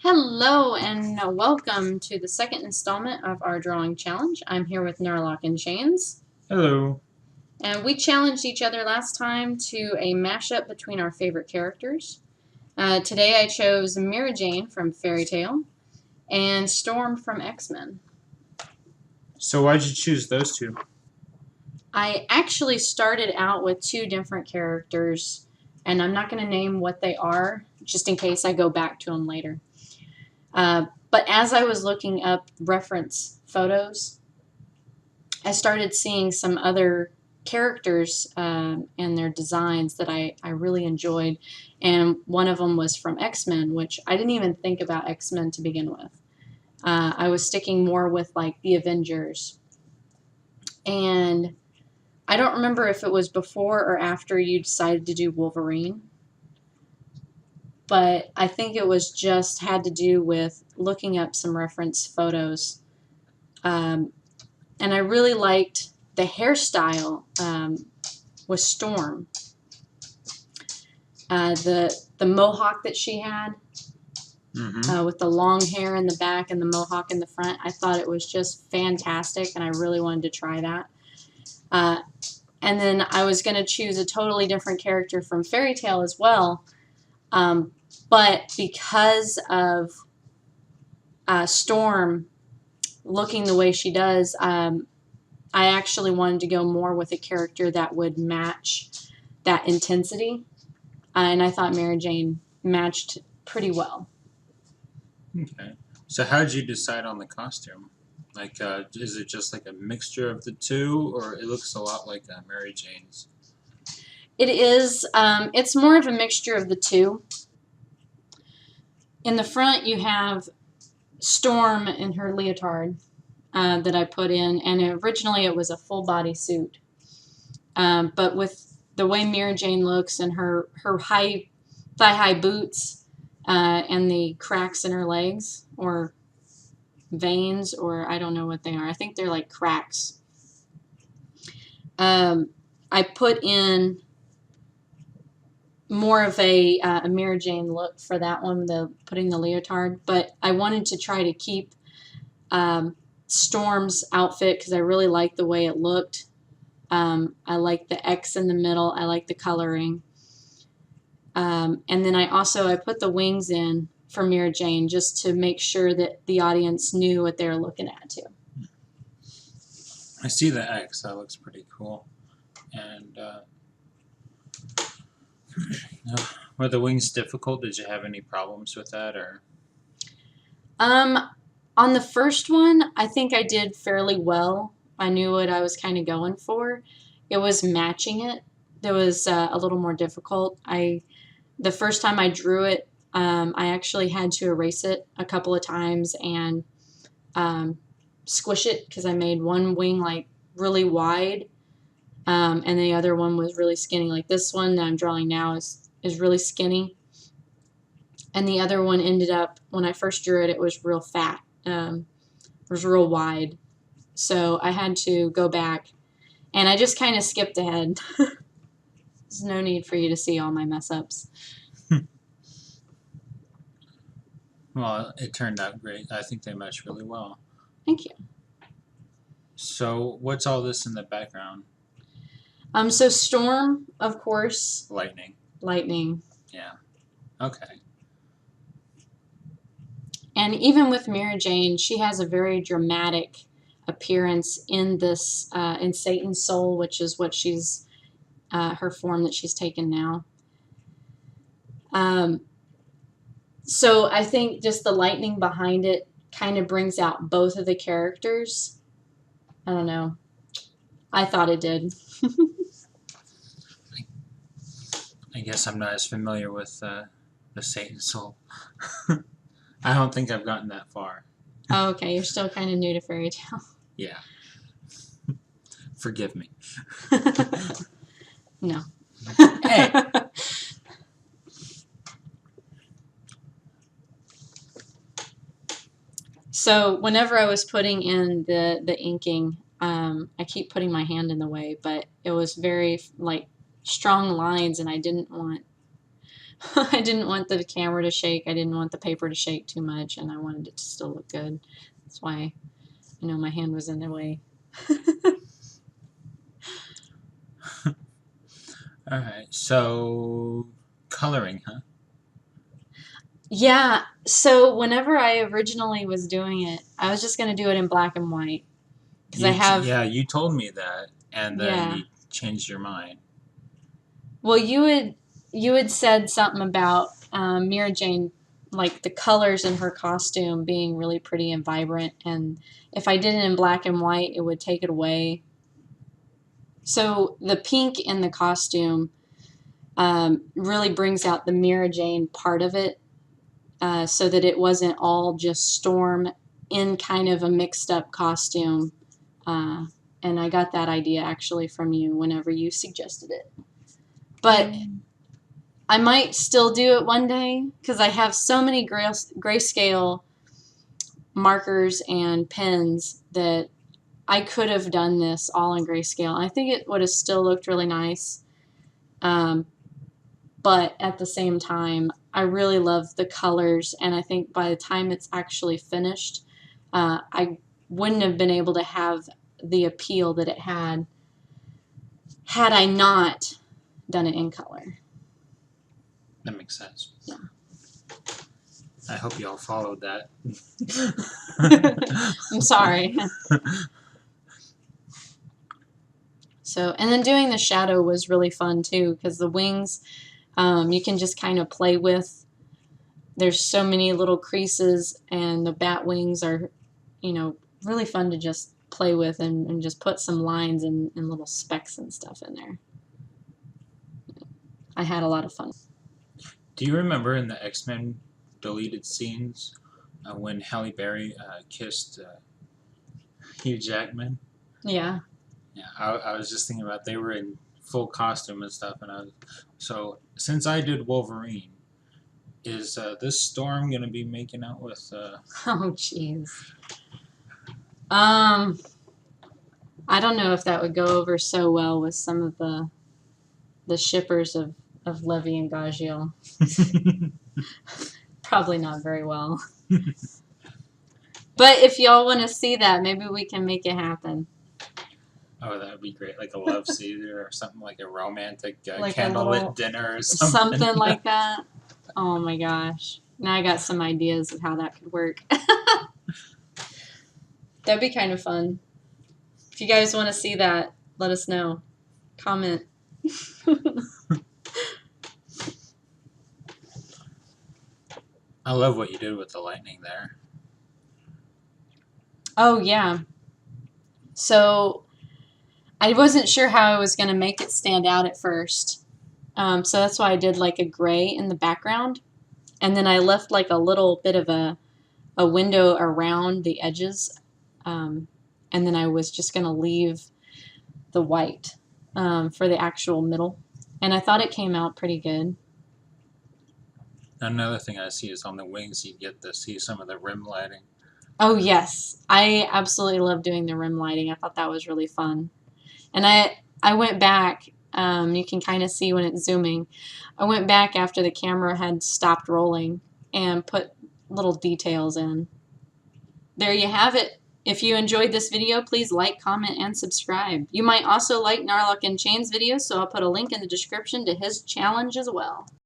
Hello and welcome to the second installment of our drawing challenge. I'm here with NarlochNChains. Hello. And we challenged each other last time to a mashup between our favorite characters. Today I chose Mirajane from Fairy Tail and Storm from X-Men. So why'd you choose those two? I actually started out with two different characters, and I'm not going to name what they are, just in case I go back to them later. But as I was looking up reference photos, I started seeing some other characters and their designs that I really enjoyed. And one of them was from X-Men, which I didn't even think about X-Men to begin with. I was sticking more with like the Avengers. And I don't remember if it was before or after you decided to do Wolverine. But I think it was just had to do with looking up some reference photos. And I really liked the hairstyle with Storm. The mohawk that she had with the long hair in the back and the mohawk in the front, I thought it was just fantastic, and I really wanted to try that. And then I was going to choose a totally different character from Fairy Tail as well. But because of Storm looking the way she does, I actually wanted to go more with a character that would match that intensity. And I thought Mirajane matched pretty well. Okay. So how did you decide on the costume? Like, is it just like a mixture of the two, or it looks a lot like Mirajane's? It is. It's more of a mixture of the two. In the front, you have Storm in her leotard that I put in, and originally it was a full body suit. But with the way Mirajane looks and her thigh-high boots and the cracks in her legs, or veins, or I don't know what they are. I think they're like cracks. I put in more of a Mirajane look for that one, putting the leotard, but I wanted to try to keep Storm's outfit because I really liked the way it looked. I like the X in the middle. I like the coloring. And then I put the wings in for Mirajane just to make sure that the audience knew what they were looking at too. I see the X. That looks pretty cool. And were the wings difficult? Did you have any problems with that, or? On the first one, I think I did fairly well. I knew what I was kind of going for. It was matching it that was a little more difficult. The first time I drew it, I actually had to erase it a couple of times and squish it because I made one wing like really wide and the other one was really skinny. Like this one that I'm drawing now is really skinny. And the other one ended up, when I first drew it, it was real fat. It was real wide. So I had to go back, and I just kind of skipped ahead. There's no need for you to see all my mess-ups. Well, it turned out great. I think they matched really well. Thank you. So what's all this in the background? So Storm, of course. Lightning. Yeah. Okay. And even with Mirajane, she has a very dramatic appearance in this, in Satan's Soul, which is what she's, her form that she's taken now. So I think just the lightning behind it kind of brings out both of the characters. I don't know. I thought it did. I guess I'm not as familiar with the Satan's Soul. I don't think I've gotten that far. Oh, okay. You're still kind of new to Fairy Tail. Yeah. Forgive me. No. Hey. So whenever I was putting in the inking, I keep putting my hand in the way, but it was very like strong lines, and I didn't want I didn't want the camera to shake. I didn't want the paper to shake too much, and I wanted it to still look good. That's why, you know, my hand was in the way. All right. So coloring, huh? Yeah, so whenever I originally was doing it, I was just going to do it in black and white. Because I have, Yeah, you told me that, and then yeah. you changed your mind. Well, you had said something about Mirajane, like the colors in her costume being really pretty and vibrant, and if I did it in black and white, it would take it away. So the pink in the costume really brings out the Mirajane part of it, so that it wasn't all just Storm in kind of a mixed up costume. Uh, and I got that idea actually from you whenever you suggested it. But I might still do it one day because I have so many grayscale markers and pens that I could have done this all in grayscale. I think it would have still looked really nice. But at the same time, I really love the colors, and I think by the time it's actually finished, I wouldn't have been able to have the appeal that it had I not done it in color. That makes sense. Yeah. I hope you all followed that. I'm sorry. So, and then doing the shadow was really fun too, because the wings, you can just kind of play with. There's so many little creases, and the bat wings are, you know, really fun to just play with and just put some lines and little specks and stuff in there. I had a lot of fun. Do you remember in the X-Men deleted scenes when Halle Berry kissed Hugh Jackman? Yeah. Yeah, I was just thinking about they were in full costume and stuff, and so since I did Wolverine, is this Storm gonna be making out with? Oh, jeez. I don't know if that would go over so well with some of the shippers of Levy and Gagiel. Probably not very well. But if y'all want to see that, maybe we can make it happen. Oh, that would be great, like a love scene or something, like a romantic Like candlelit dinner or something. Something like that. Oh my gosh. Now I got some ideas of how that could work. That'd be kind of fun. If you guys want to see that, let us know. Comment. I love what you did with the lightning there. Oh, yeah. So I wasn't sure how I was going to make it stand out at first. So that's why I did like a gray in the background. And then I left like a little bit of a window around the edges. And then I was just going to leave the white for the actual middle. And I thought it came out pretty good. Another thing I see is on the wings, you get to see some of the rim lighting. Oh, yes. I absolutely love doing the rim lighting. I thought that was really fun. And I went back. You can kind of see when it's zooming. I went back after the camera had stopped rolling and put little details in. There you have it. If you enjoyed this video, please like, comment, and subscribe. You might also like NarlochNChains videos, so I'll put a link in the description to his challenge as well.